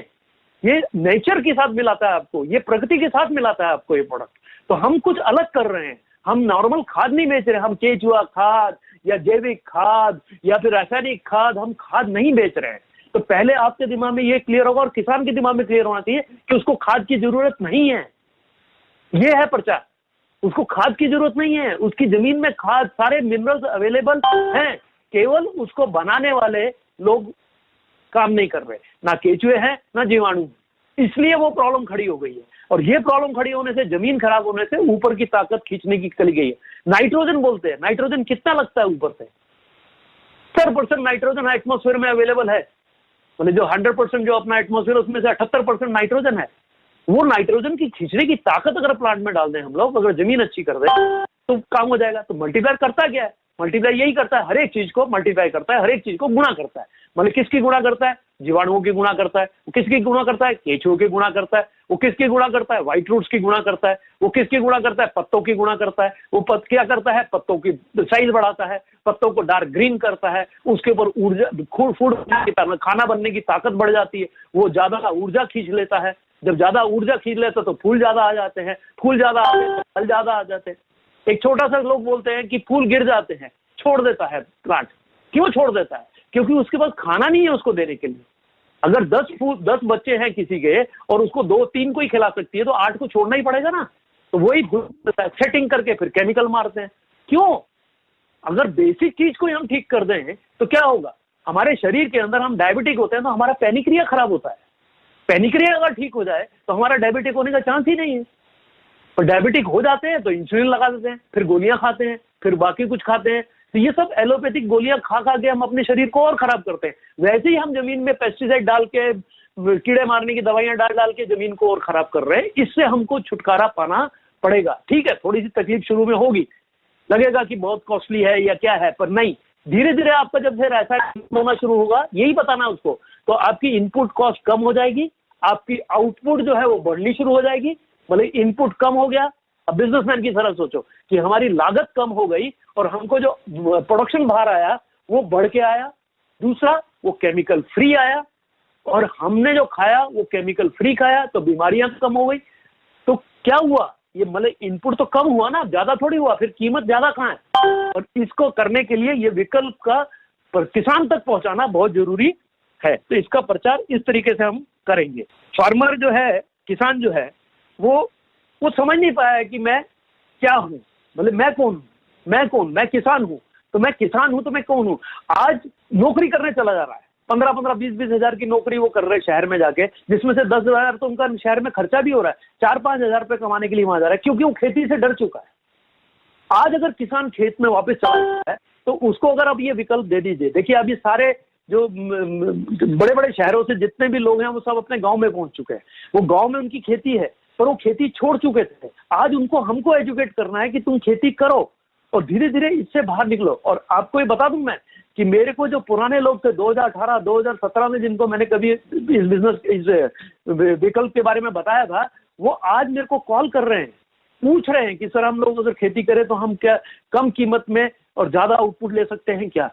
ये नेचर के साथ मिलाता है आपको, ये प्रकृति के साथ मिलाता है आपको ये प्रोडक्ट। तो हम कुछ अलग कर रहे हैं, हम नॉर्मल खाद नहीं बेच रहे, हम केचुआ खाद या जैविक खाद या फिर रासायनिक खाद, हम खाद नहीं बेच रहे हैं। तो पहले आपके दिमाग में ये क्लियर होगा, और किसान के दिमाग में क्लियर होना चाहिए कि उसको खाद की जरूरत नहीं है। ये है प्रचार, उसको खाद की जरूरत नहीं है, उसकी जमीन में खाद, सारे मिनरल्स अवेलेबल हैं, केवल उसको बनाने वाले लोग काम नहीं कर रहे, ना केचुए हैं ना जीवाणु, इसलिए वो प्रॉब्लम खड़ी हो गई है। और ये प्रॉब्लम खड़ी होने से, जमीन खराब होने से ऊपर की ताकत खींचने की चली गई है। नाइट्रोजन बोलते हैं, नाइट्रोजन कितना लगता है ऊपर से? 70% नाइट्रोजन एटमॉस्फेयर में अवेलेबल है। मतलब जो 100% जो अपना एटमॉस्फेयर, उसमें से 78% नाइट्रोजन है। वो नाइट्रोजन की खींचने की ताकत अगर प्लांट में डाल दें हम लोग, अगर जमीन अच्छी कर दें, तो काम हो जाएगा। तो मल्टीप्लायर करता क्या है? मल्टीप्लाई यही करता है, हर एक चीज को मल्टीप्लाई करता है, हर एक चीज को गुणा करता है। मतलब किसकी गुणा करता है? जीवाणुओं की गुणा करता है। वो किसकी गुणा करता है? केचुओं की गुणा करता है। वो किसकी गुणा करता है? व्हाइट रूट्स की गुणा करता है। वो किसकी गुणा करता है? पत्तों की गुणा करता है। वो क्या करता है? पत्तों की साइज बढ़ाता है, पत्तों को डार्क ग्रीन करता है, उसके ऊपर ऊर्जा, फूड खाना बनने की ताकत बढ़ जाती है, वो ज्यादा ऊर्जा खींच लेता है। जब ज्यादा ऊर्जा खींच लेता है तो फूल ज्यादा आ जाते हैं, फूल ज्यादा आते हैं, फल ज्यादा आ जाते हैं। एक छोटा सा लोग बोलते हैं कि फूल गिर जाते हैं, छोड़ देता है प्लांट। क्यों छोड़ देता है? क्योंकि उसके पास खाना नहीं है उसको देने के लिए। अगर 10 बच्चे हैं किसी के और उसको 2-3 को ही खिला सकती है, तो 8 को छोड़ना ही पड़ेगा ना। तो वही सेटिंग करके फिर केमिकल मारते हैं। क्यों? अगर बेसिक चीज को हम ठीक कर दें तो क्या होगा? हमारे शरीर के अंदर हम डायबिटिक होते हैं तो हमारा पैनिक्रिया खराब होता है। पैनिक्रिया अगर ठीक हो जाए तो हमारा डायबिटिक होने का चांस ही नहीं है। और डायबिटिक हो जाते हैं तो इंसुलिन लगा देते हैं, फिर गोलियां खाते हैं, फिर बाकी कुछ खाते हैं। तो ये सब एलोपैथिक गोलियां खा खा के हम अपने शरीर को और खराब करते हैं। वैसे ही हम जमीन में पेस्टिसाइड डाल के, कीड़े मारने की दवाइयां डाल डाल के जमीन को और खराब कर रहे हैं। इससे हमको छुटकारा पाना पड़ेगा। ठीक है, थोड़ी सी तकलीफ शुरू में होगी, लगेगा कि बहुत कॉस्टली है या क्या है, पर नहीं, धीरे धीरे आपका जब फिर ऐसा होना शुरू होगा, यही बताना उसको, तो आपकी इनपुट कॉस्ट कम हो जाएगी, आपकी आउटपुट जो है वो बढ़नी शुरू हो जाएगी। मतलब इनपुट कम हो गया। अब बिजनेसमैन की तरह सोचो कि हमारी लागत कम हो गई और हमको जो प्रोडक्शन बाहर आया वो बढ़ के आया। दूसरा, वो केमिकल फ्री आया। और हमने जो खाया वो केमिकल फ्री खाया, तो बीमारियां कम हो गई। तो क्या हुआ, ये मतलब इनपुट तो कम हुआ ना, ज्यादा थोड़ी हुआ, फिर कीमत ज्यादा कहाँ है। और इसको करने के लिए ये विकल्प का किसान तक पहुंचाना बहुत जरूरी है। तो इसका प्रचार इस तरीके से हम करेंगे। फार्मर जो है, किसान जो है, वो समझ नहीं पाया है कि मैं क्या हूं, मतलब मैं कौन हूं, मैं किसान हूं, तो मैं किसान हूं तो मैं कौन हूं। आज नौकरी करने चला जा रहा है, 15-15, 20-20 हजार की नौकरी वो कर रहे हैं शहर में जाके, जिसमें से 10,000 तो उनका शहर में खर्चा भी हो रहा है, 4-5 हजार रुपए कमाने के लिए वहां जा रहा है, क्योंकि वो खेती से डर चुका है। आज अगर किसान खेत में वापस चला जाता है तो उसको अगर अब ये विकल्प दे दीजिए। देखिए अभी सारे जो बड़े बड़े शहरों से जितने भी लोग हैं वो सब अपने गांव में पहुंच चुके हैं। वो गांव में उनकी खेती है, पर वो खेती छोड़ चुके थे। आज उनको हमको एजुकेट करना है कि तुम खेती करो और धीरे धीरे इससे बाहर निकलो। और आपको ये बता दूं मैं कि मेरे को जो पुराने लोग थे 2018, 2017 में, जिनको मैंने कभी इस बिजनेस, इस विकल्प के बारे में बताया था, वो आज मेरे को कॉल कर रहे हैं, पूछ रहे हैं कि सर हम लोग अगर खेती करें तो हम क्या कम कीमत में और ज्यादा आउटपुट ले सकते हैं क्या।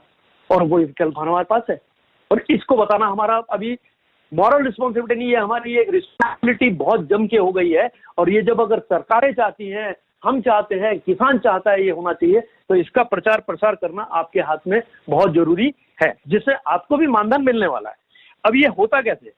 और वो विकल्प हमारे पास है, और इसको बताना हमारा अभी मॉरल रिस्पॉन्सिबिलिटी नहीं है, हमारी एक रिस्पॉन्सिबिलिटी बहुत जम के हो गई है। और ये जब अगर सरकारें चाहती हैं, हम चाहते हैं, किसान चाहता है ये होना चाहिए, तो इसका प्रचार प्रसार करना आपके हाथ में बहुत जरूरी है, जिससे आपको भी मानधन मिलने वाला है। अब ये होता कैसे,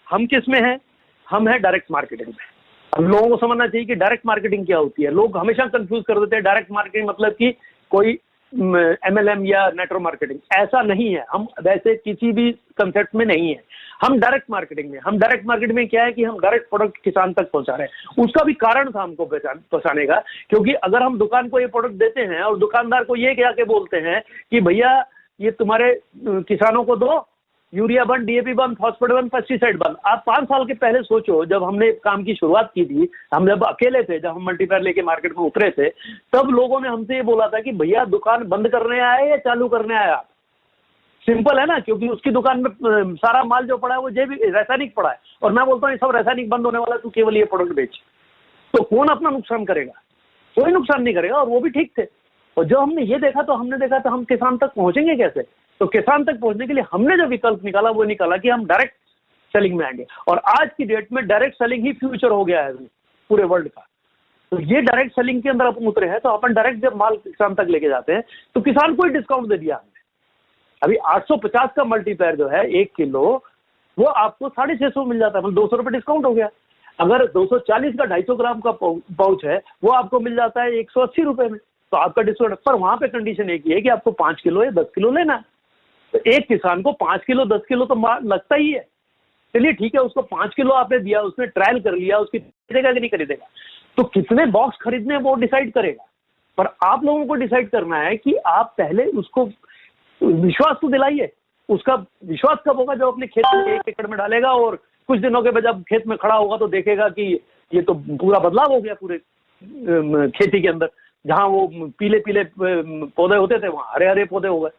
हम किस में हैं, हम हैं डायरेक्ट मार्केटिंग में। अब लोगों को समझना चाहिए कि डायरेक्ट मार्केटिंग क्या होती है। लोग हमेशा कंफ्यूज कर देते हैं, डायरेक्ट मार्केटिंग मतलब कि कोई MLM या नेटवर्क मार्केटिंग, ऐसा नहीं है। हम वैसे किसी भी कंसेप्ट में नहीं है, हम डायरेक्ट मार्केटिंग में। हम डायरेक्ट मार्केटिंग में क्या है कि हम डायरेक्ट प्रोडक्ट किसान तक पहुंचा रहे हैं। उसका भी कारण था हमको पहुंचाने का, क्योंकि अगर हम दुकान को ये प्रोडक्ट देते हैं और दुकानदार को ये क्या के बोलते हैं कि भैया ये तुम्हारे किसानों को दो, यूरिया बंद, DAP बंद, फॉस्फेट बंद, पेस्टिसाइड बंद। आप 5 साल के पहले सोचो, जब हमने काम की शुरुआत की थी, हम जब अकेले थे, जब हम मल्टीप्लायर लेके मार्केट में उतरे थे, तब लोगों ने हमसे ये बोला था कि भैया दुकान बंद करने आए या चालू करने आए आप। सिंपल है ना, क्योंकि उसकी दुकान में सारा माल जो पड़ा है वो जैविक रासायनिक पड़ा है, और मैं बोलता हूँ ये सब रासायनिक बंद होने वाला है, तू केवल ये प्रोडक्ट बेच। तो कौन अपना नुकसान करेगा, कोई नुकसान नहीं करेगा। और वो भी ठीक थे। और जब हमने ये देखा तो हमने देखा तो हम किसान तक पहुंचेंगे कैसे। तो किसान तक पहुंचने के लिए हमने जो विकल्प निकाला वो निकाला कि हम डायरेक्ट सेलिंग में आएंगे। और आज की डेट में डायरेक्ट सेलिंग ही फ्यूचर हो गया है पूरे वर्ल्ड का। तो ये डायरेक्ट सेलिंग के अंदर अपन उतरे हैं, तो अपन डायरेक्ट जब माल किसान तक लेके जाते हैं तो किसान को ही डिस्काउंट दे दिया हमने। अभी 850 का मल्टीप्लायर जो है 1 किलो, वो आपको 650 मिल जाता है, मतलब 200 रुपये डिस्काउंट हो गया। अगर 240 का 250 ग्राम का पाउच है वो आपको मिल जाता है 180 रुपये में, तो आपका डिस्काउंट। पर वहां पे कंडीशन एक ही है कि आपको 5 किलो या 10 किलो लेना है। तो एक किसान को 5 किलो 10 किलो तो लगता ही है। चलिए ठीक है, उसको 5 किलो आपने दिया, उसने ट्रायल कर लिया, उसकी खरीदेगा कि नहीं खरीदेगा, तो कितने बॉक्स खरीदने वो डिसाइड करेगा। पर आप लोगों को डिसाइड करना है कि आप पहले उसको विश्वास तो दिलाइए। उसका विश्वास कब होगा, जब अपने खेत में 1 एकड़ में डालेगा और कुछ दिनों के बाद जब खेत में खड़ा होगा तो देखेगा कि ये तो पूरा बदलाव हो गया पूरे खेती के अंदर। जहां वो पीले पीले पौधे होते थे वहां हरे हरे पौधे हो गए,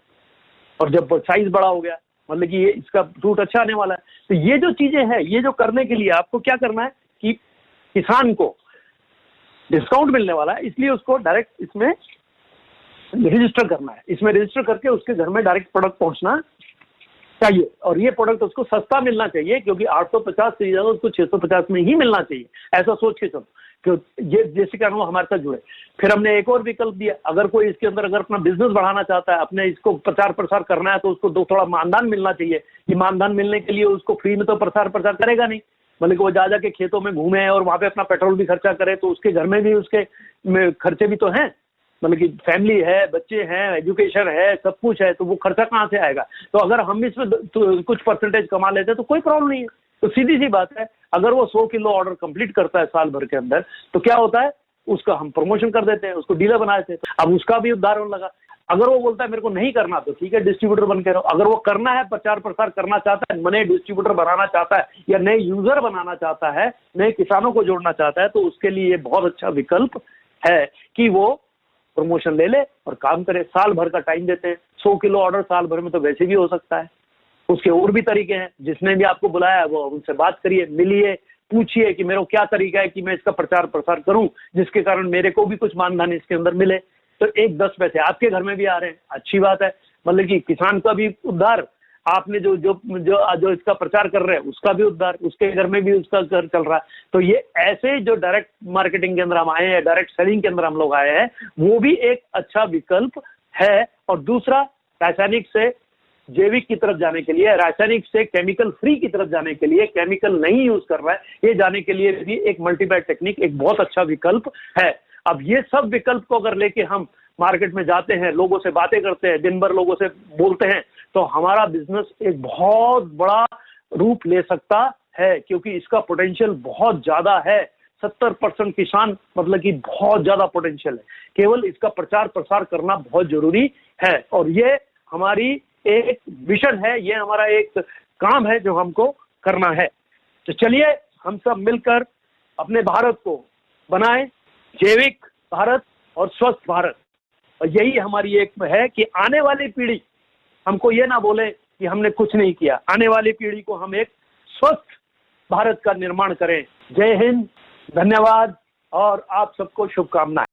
और जब साइज बड़ा हो गया मतलब कि ये इसका फ्रूट अच्छा आने वाला है। तो ये जो चीजें हैं, ये जो करने के लिए आपको क्या करना है कि किसान को डिस्काउंट मिलने वाला है, इसलिए उसको डायरेक्ट इसमें रजिस्टर करना है। इसमें रजिस्टर करके उसके घर में डायरेक्ट प्रोडक्ट पहुंचना चाहिए, और ये प्रोडक्ट उसको सस्ता मिलना चाहिए, क्योंकि 850 से ज्यादा उसको 650 में ही मिलना चाहिए, ऐसा सोच के चलो कि ये जैसे कारण वो हमारे साथ जुड़े। फिर हमने एक और विकल्प दिया, अगर कोई इसके अंदर अगर अपना बिजनेस बढ़ाना चाहता है, अपने इसको प्रचार प्रसार करना है, तो उसको थोड़ा मानदान मिलना चाहिए। कि मानदान मिलने के लिए उसको फ्री में तो प्रसार करेगा नहीं, मतलब कि वो जा के खेतों में घूमे और वहां पे अपना पेट्रोल भी खर्चा करे, तो उसके घर में भी उसके खर्चे भी तो हैं, मतलब कि फैमिली है, बच्चे हैं, एजुकेशन है, सब कुछ है, तो वो खर्चा कहाँ से आएगा। तो अगर हम इसमें कुछ परसेंटेज कमा लेते हैं तो कोई प्रॉब्लम नहीं है। तो सीधी सी बात है, अगर वो 100 किलो ऑर्डर कंप्लीट करता है साल भर के अंदर, तो क्या होता है, उसका हम प्रमोशन कर देते हैं, उसको डीलर बना देते हैं। अब उसका भी उदाहरण लगा। अगर वो बोलता है मेरे को नहीं करना, तो ठीक है, डिस्ट्रीब्यूटर बन के रहो। अगर वो करना है, प्रचार प्रसार करना चाहता है, नए डिस्ट्रीब्यूटर बनाना चाहता है, या नए यूजर बनाना चाहता है, नए किसानों को जोड़ना चाहता है, तो उसके लिए बहुत अच्छा विकल्प है कि वो प्रमोशन ले ले और काम करे। साल भर का टाइम देते हैं। 100 किलो ऑर्डर साल भर में तो वैसे भी हो सकता है। उसके और भी तरीके हैं। जिसने भी आपको बुलाया वो उनसे बात करिए, मिलिए, पूछिए कि मेरा क्या तरीका है कि मैं इसका प्रचार प्रसार करूं, जिसके कारण मेरे को भी कुछ मानधन इसके अंदर मिले। तो 1-10 पैसे आपके घर में भी आ रहे हैं, अच्छी बात है। मतलब कि किसान का भी उद्धार, आपने जो जो जो जो इसका प्रचार कर रहे हैं उसका भी उद्धार, उसके घर में भी उसका घर चल रहा है। तो ये ऐसे जो डायरेक्ट मार्केटिंग के अंदर हम आए हैं, डायरेक्ट सेलिंग के अंदर हम लोग आए हैं, वो भी एक अच्छा विकल्प है। और दूसरा, रासायनिक से जैविक की तरफ जाने के लिए, रासायनिक से केमिकल फ्री की तरफ जाने के लिए, केमिकल नहीं यूज कर रहा है, ये जाने के लिए भी एक मल्टीपैट टेक्निक एक बहुत अच्छा विकल्प है। अब ये सब विकल्प को अगर लेके हम मार्केट में जाते हैं, लोगों से बातें करते हैं, दिन भर लोगों से बोलते हैं, तो हमारा बिजनेस एक बहुत बड़ा रूप ले सकता है, क्योंकि इसका पोटेंशियल बहुत ज्यादा है। 70% किसान मतलब कि बहुत ज्यादा पोटेंशियल है। केवल इसका प्रचार प्रसार करना बहुत जरूरी है, और ये हमारी एक विजन है, ये हमारा एक काम है जो हमको करना है। तो चलिए हम सब मिलकर अपने भारत को बनाएं, जैविक भारत और स्वस्थ भारत। और यही हमारी एक है कि आने वाली पीढ़ी हमको ये ना बोले कि हमने कुछ नहीं किया, आने वाली पीढ़ी को हम एक स्वस्थ भारत का निर्माण करें। जय हिंद, धन्यवाद और आप सबको शुभकामनाएं।